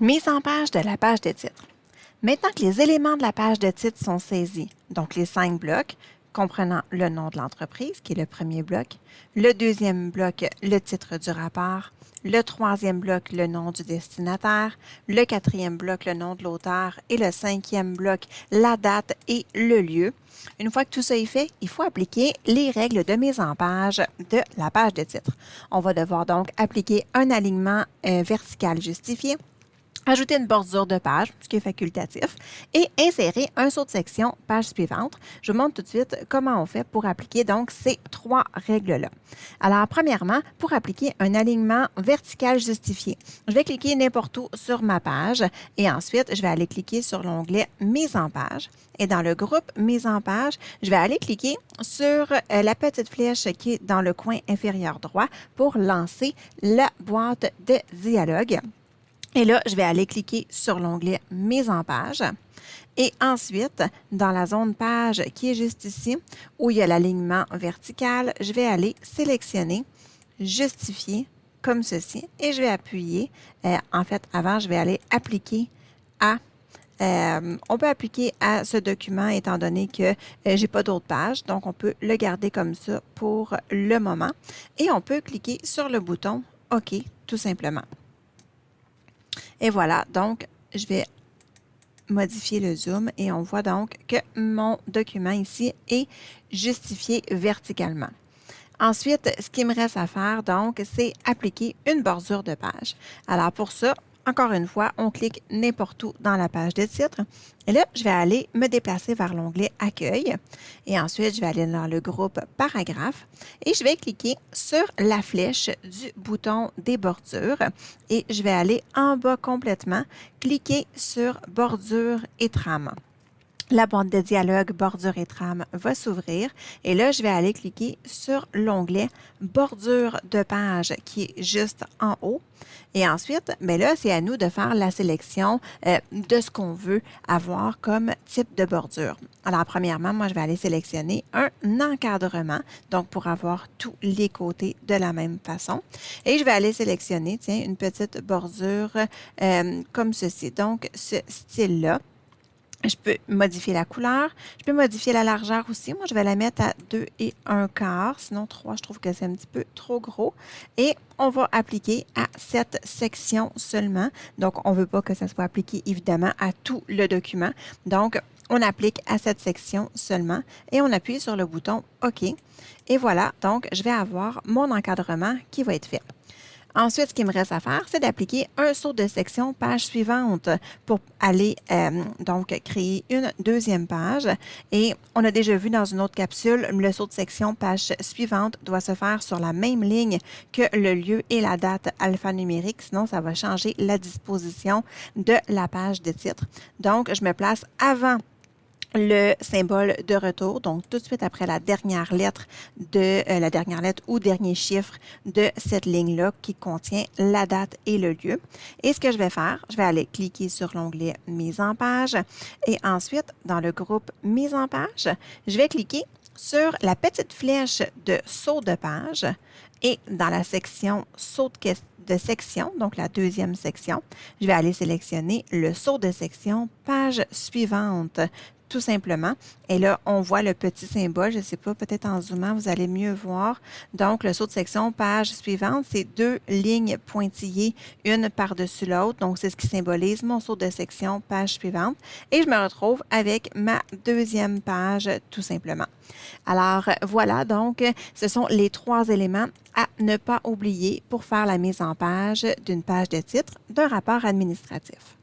Mise en page de la page de titre. Maintenant que les éléments de la page de titre sont saisis, donc les 5 blocs, comprenant le nom de l'entreprise, qui est le premier bloc, le deuxième bloc, le titre du rapport, le troisième bloc, le nom du destinataire, le quatrième bloc, le nom de l'auteur et le cinquième bloc, la date et le lieu. Une fois que tout ça est fait, il faut appliquer les règles de mise en page de la page de titre. On va devoir donc appliquer un alignement vertical justifié, ajouter une bordure de page, ce qui est facultatif, et insérer un saut de section page suivante. Je vous montre tout de suite comment on fait pour appliquer donc ces 3 règles-là. Alors, premièrement, pour appliquer un alignement vertical justifié, je vais cliquer n'importe où sur ma page et ensuite, je vais aller cliquer sur l'onglet Mise en page. Et dans le groupe Mise en page, je vais aller cliquer sur la petite flèche qui est dans le coin inférieur droit pour lancer la boîte de dialogue. Et là, je vais aller cliquer sur l'onglet Mise en page. Et ensuite, dans la zone page qui est juste ici, où il y a l'alignement vertical, je vais aller sélectionner Justifier comme ceci et je vais appuyer. En fait, avant, je vais aller appliquer à on peut appliquer à ce document étant donné que je n'ai pas d'autres pages. Donc, on peut le garder comme ça pour le moment. Et on peut cliquer sur le bouton OK, tout simplement. Et voilà, donc, je vais modifier le zoom et on voit donc que mon document ici est justifié verticalement. Ensuite, ce qui me reste à faire, donc, c'est appliquer une bordure de page. Alors, pour ça, encore une fois, on clique n'importe où dans la page de titre. Et là, je vais aller me déplacer vers l'onglet Accueil. Et ensuite, je vais aller dans le groupe Paragraphe. Et je vais cliquer sur la flèche du bouton des bordures. Et je vais aller en bas complètement, cliquer sur Bordure et trame. La boîte de dialogue bordure et trame va s'ouvrir et là, je vais aller cliquer sur l'onglet bordure de page qui est juste en haut. Et ensuite, bien là, c'est à nous de faire la sélection de ce qu'on veut avoir comme type de bordure. Alors, premièrement, moi, je vais aller sélectionner un encadrement, donc pour avoir tous les côtés de la même façon. Et je vais aller sélectionner, tiens, une petite bordure comme ceci, donc ce style-là. Je peux modifier la couleur. Je peux modifier la largeur aussi. Moi, je vais la mettre à 2 1/4. Sinon, 3, je trouve que c'est un petit peu trop gros. Et on va appliquer à cette section seulement. Donc, on ne veut pas que ça soit appliqué, évidemment, à tout le document. Donc, on applique à cette section seulement et on appuie sur le bouton OK. Et voilà, donc, je vais avoir mon encadrement qui va être fait. Ensuite, ce qui me reste à faire, c'est d'appliquer un saut de section page suivante pour aller donc créer une deuxième page. Et on a déjà vu dans une autre capsule, le saut de section page suivante doit se faire sur la même ligne que le lieu et la date alphanumérique, sinon ça va changer la disposition de la page de titre. Donc, je me place avant le symbole de retour, donc tout de suite après la dernière lettre ou dernier chiffre de cette ligne-là qui contient la date et le lieu. Et ce que je vais faire, je vais aller cliquer sur l'onglet Mise en page et ensuite, dans le groupe Mise en page, je vais cliquer sur la petite flèche de saut de page et dans la section saut de section, donc la deuxième section, je vais aller sélectionner le saut de section page suivante tout simplement. Et là, on voit le petit symbole. Je ne sais pas, peut-être en zoomant, vous allez mieux voir. Donc, le saut de section page suivante, c'est 2 lignes pointillées, une par-dessus l'autre. Donc, c'est ce qui symbolise mon saut de section page suivante. Et je me retrouve avec ma deuxième page, tout simplement. Alors, voilà, donc, ce sont les 3 éléments à ne pas oublier pour faire la mise en page d'une page de titre d'un rapport administratif.